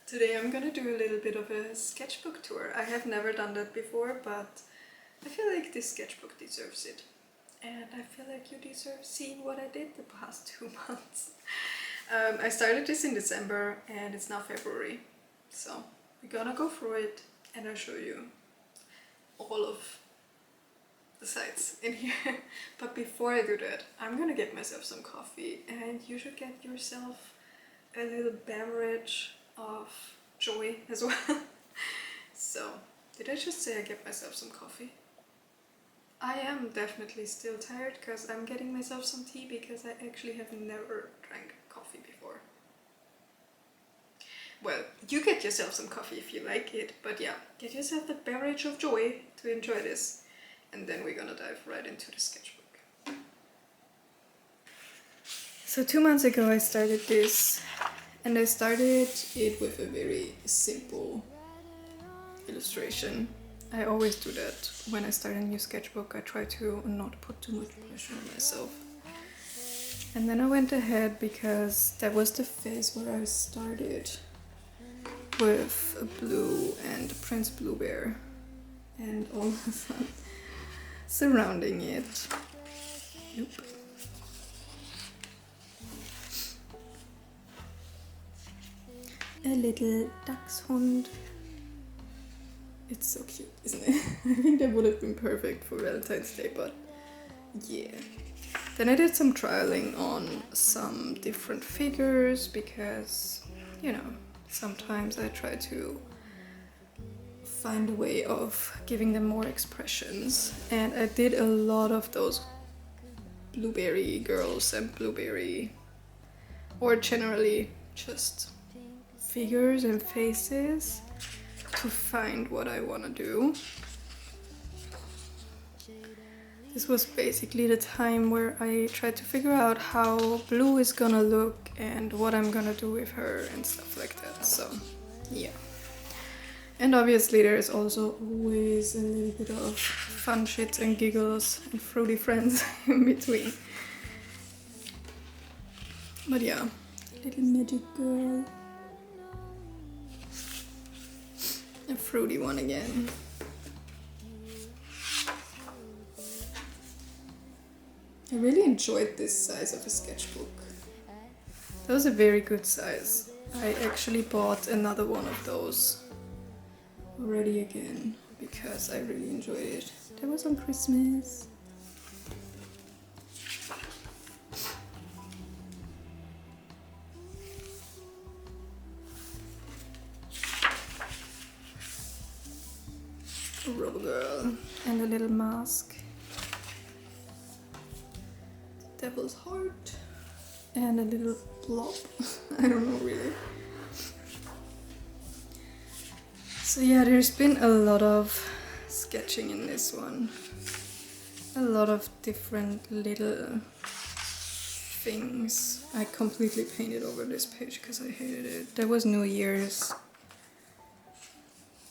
Today I'm gonna do a little bit of a sketchbook tour. I have never done that before, but I feel like this sketchbook deserves it. And I feel like you deserve seeing what I did the past 2 months. I started this in December and it's now February. So we're gonna go through it and I'll show you all of the sides in here. But before I do that, I'm gonna get myself some coffee, and you should get yourself a little beverage of joy as well. So, did I just say I get myself some coffee? I am definitely still tired because I'm getting myself some tea because I actually have never drank coffee before. Well, you get yourself some coffee if you like it, but yeah, get yourself the beverage of joy to enjoy this. And then we're gonna dive right into the sketchbook. So 2 months ago I started this, and I started it with a very simple illustration. I always do that when I start a new sketchbook. I try to not put too much pressure on myself. And then I went ahead because that was the phase where I started with a blue and Prince Blue Bear and all the sun surrounding it. Nope. A little dachshund. It's so cute, isn't it? I think that would have been perfect for Valentine's Day, but yeah. Then I did some trialing on some different figures because, you know, sometimes I try to find a way of giving them more expressions. And I did a lot of those blueberry girls and blueberry, or generally just figures and faces to find what I want to do. This was basically the time where I tried to figure out how Blue is gonna look and what I'm gonna do with her and stuff like that, so yeah. And obviously there's also always a little bit of fun shits and giggles and fruity friends in between. But yeah, little magic girl. A fruity one again. I really enjoyed this size of a sketchbook. That was a very good size. I actually bought another one of those already again because I really enjoyed it. That was on Christmas. A rubber girl and a little mask. Devil's heart and a little blob. I don't know really. So yeah, there's been a lot of sketching in this one. A lot of different little things. I completely painted over this page because I hated it. That was New Year's.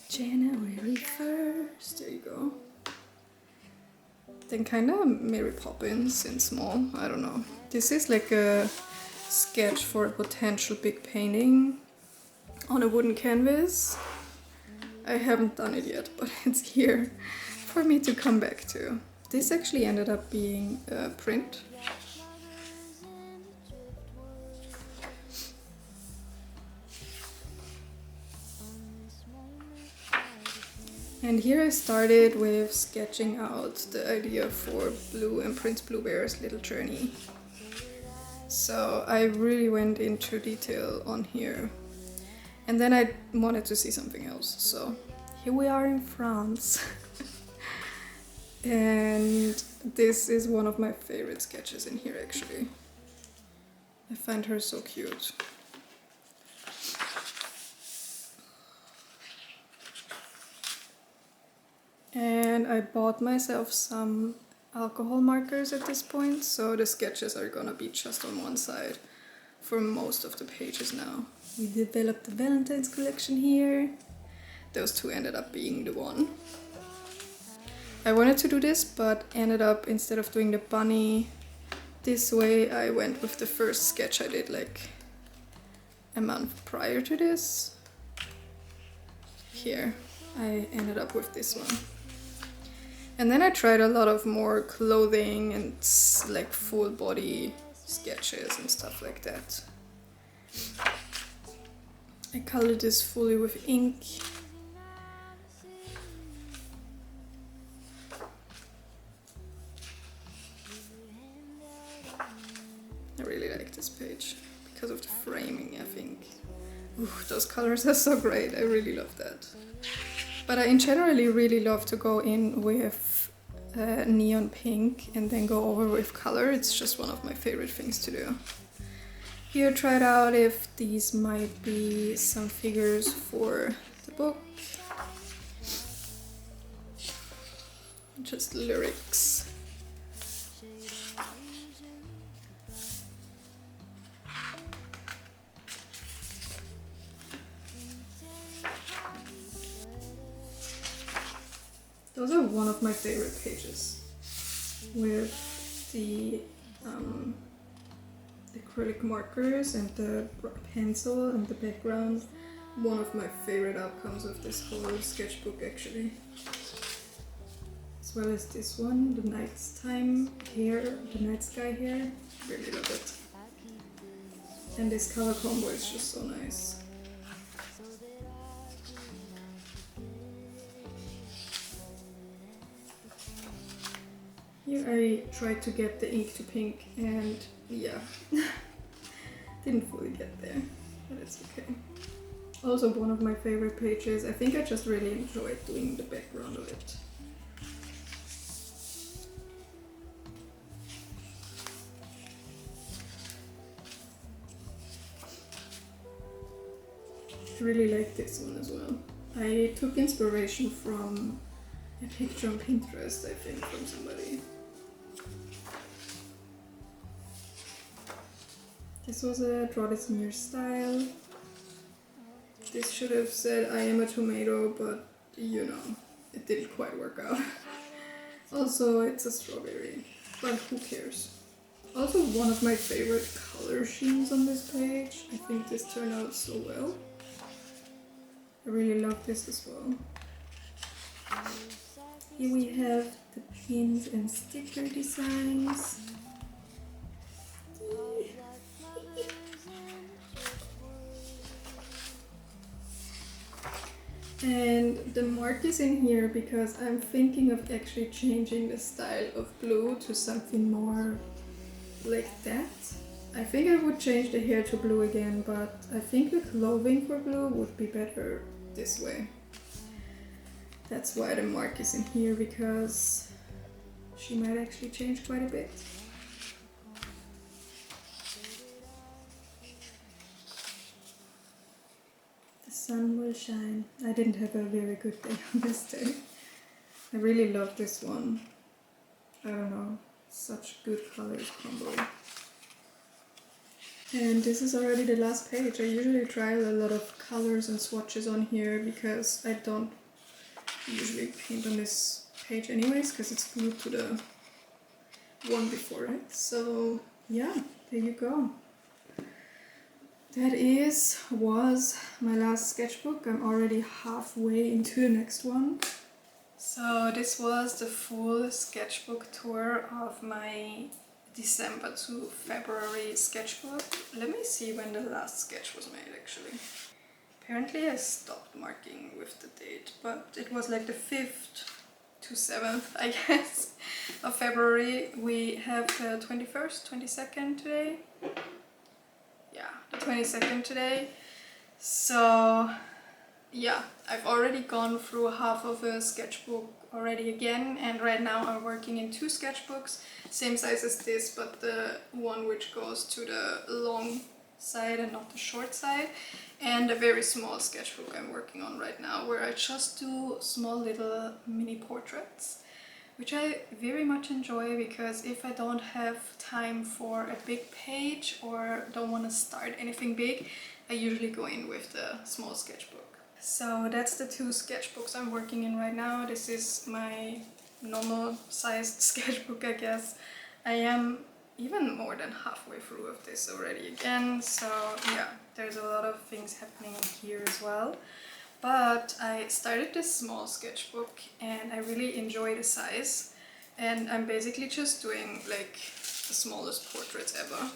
January 1st, there you go. Then kind of Mary Poppins in small, I don't know. This is like a sketch for a potential big painting on a wooden canvas. I haven't done it yet, but it's here for me to come back to. This actually ended up being a print. And here I started with sketching out the idea for Blue and Prince Blue Bear's little journey. So I really went into detail on here. And then I wanted to see something else. So here we are in France. And this is one of my favorite sketches in here actually. I find her so cute. And I bought myself some alcohol markers at this point, so the sketches are gonna be just on one side for most of the pages now. We developed the Valentine's collection here. Those two ended up being the one. I wanted to do this, but ended up, instead of doing the bunny this way, I went with the first sketch I did like a month prior to this. here I ended up with this one. And then I tried a lot of more clothing and like full body sketches and stuff like that. I colored this fully with ink. I really like this page because of the framing, I think. Ooh, those colors are so great, I really love that. But I generally really love to go in with neon pink and then go over with color. It's just one of my favorite things to do. Here, try it out if these might be some figures for the book. Just lyrics. Those are one of my favorite pages with the acrylic markers and the pencil and the background. One of my favorite outcomes of this whole sketchbook actually. As well as this one, the nighttime hair, the night sky hair. Really love it. And this color combo is just so nice. Here I tried to get the ink to pink and yeah, didn't fully get there, but it's okay. Also one of my favorite pages. I think I just really enjoyed doing the background of it. I really like this one as well. I took inspiration from a picture on Pinterest, I think, from somebody. This was a draw this in your style. This should have said I am a tomato, but you know, it didn't quite work out. Also, it's a strawberry, but who cares? Also, one of my favorite color schemes on this page. I think this turned out so well. I really love this as well. Here we have the pins and sticker designs. And the mark is in here because I'm thinking of actually changing the style of blue to something more like that. I think I would change the hair to blue again, but I think the clothing for blue would be better this way. That's why the mark is in here, because she might actually change quite a bit. The sun will shine. I didn't have a very good day on this day. I really love this one. I don't know, such good colors combo. And this is already the last page. I usually try a lot of colors and swatches on here because I don't usually paint on this page anyways, because it's glued to the one before it. So yeah, there you go. That was my last sketchbook. I'm already halfway into the next one. So this was the full sketchbook tour of my December to February sketchbook. Let me see when the last sketch was made actually. Apparently I stopped marking with the date, but it was like the 5th to 7th, I guess, of February. We have the 21st, 22nd today. Yeah, the 22nd today. So yeah, I've already gone through half of a sketchbook already again, and right now I'm working in 2 sketchbooks, same size as this, but the one which goes to the long side and not the short side, and a very small sketchbook I'm working on right now, where I just do small little mini portraits, which I very much enjoy, because if I don't have time for a big page or don't want to start anything big, I usually go in with the small sketchbook. So that's the 2 sketchbooks I'm working in right now. This is my normal sized sketchbook, I guess. I am even more than halfway through of this already again, so yeah, there's a lot of things happening here as well. But I started this small sketchbook and I really enjoy the size, and I'm basically just doing like the smallest portraits ever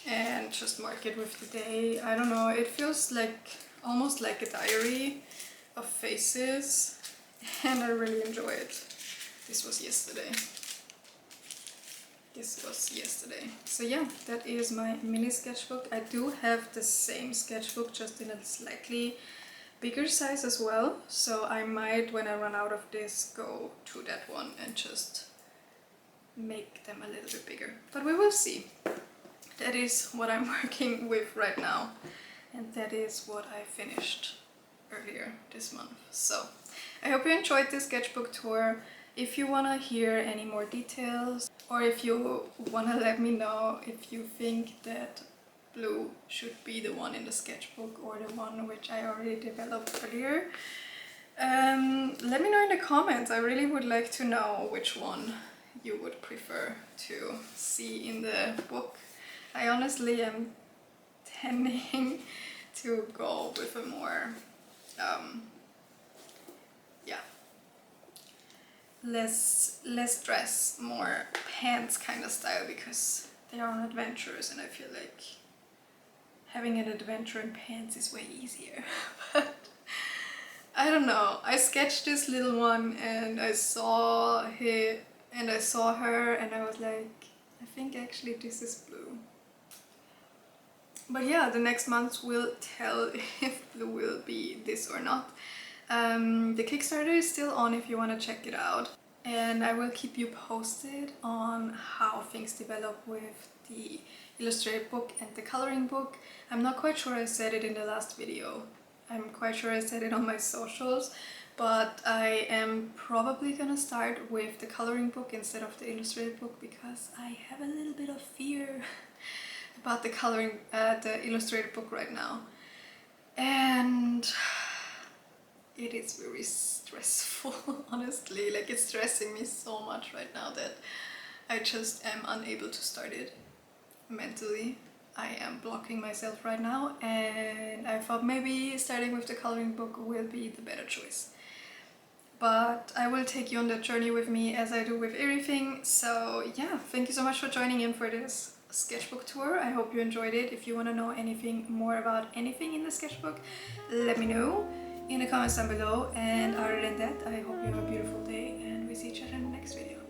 and just mark it with the day. I don't know, it feels like almost like a diary of faces and I really enjoy it. This was yesterday. So yeah, that is my mini sketchbook. I do have the same sketchbook, just in a slightly bigger size as well. So I might, when I run out of this, go to that one and just make them a little bit bigger. But we will see. That is what I'm working with right now. And that is what I finished earlier this month. So I hope you enjoyed this sketchbook tour. If you want to hear any more details, or if you want to let me know if you think that blue should be the one in the sketchbook or the one which I already developed earlier, let me know in the comments. I really would like to know which one you would prefer to see in the book. I honestly am tending to go with a more less dress, more pants kind of style, because they are on adventures and I feel like having an adventure in pants is way easier. But I don't know, I sketched this little one and I saw her and I was like, I think actually this is blue. But yeah, the next month will tell if blue will be this or not. The Kickstarter is still on if you want to check it out, and I will keep you posted on how things develop with the illustrated book and the coloring book. I'm not quite sure I said it in the last video. I'm quite sure I said it on my socials, but I am probably gonna start with the coloring book instead of the illustrated book because I have a little bit of fear about the illustrated book right now. And it is very stressful, honestly. Like, it's stressing me so much right now that I just am unable to start it mentally. I am blocking myself right now, and I thought maybe starting with the coloring book will be the better choice. But I will take you on that journey with me as I do with everything. So yeah, thank you so much for joining in for this sketchbook tour. I hope you enjoyed it. If you want to know anything more about anything in the sketchbook, let me know in the comments down below. And other than that, I hope you have a beautiful day and we see each other in the next video.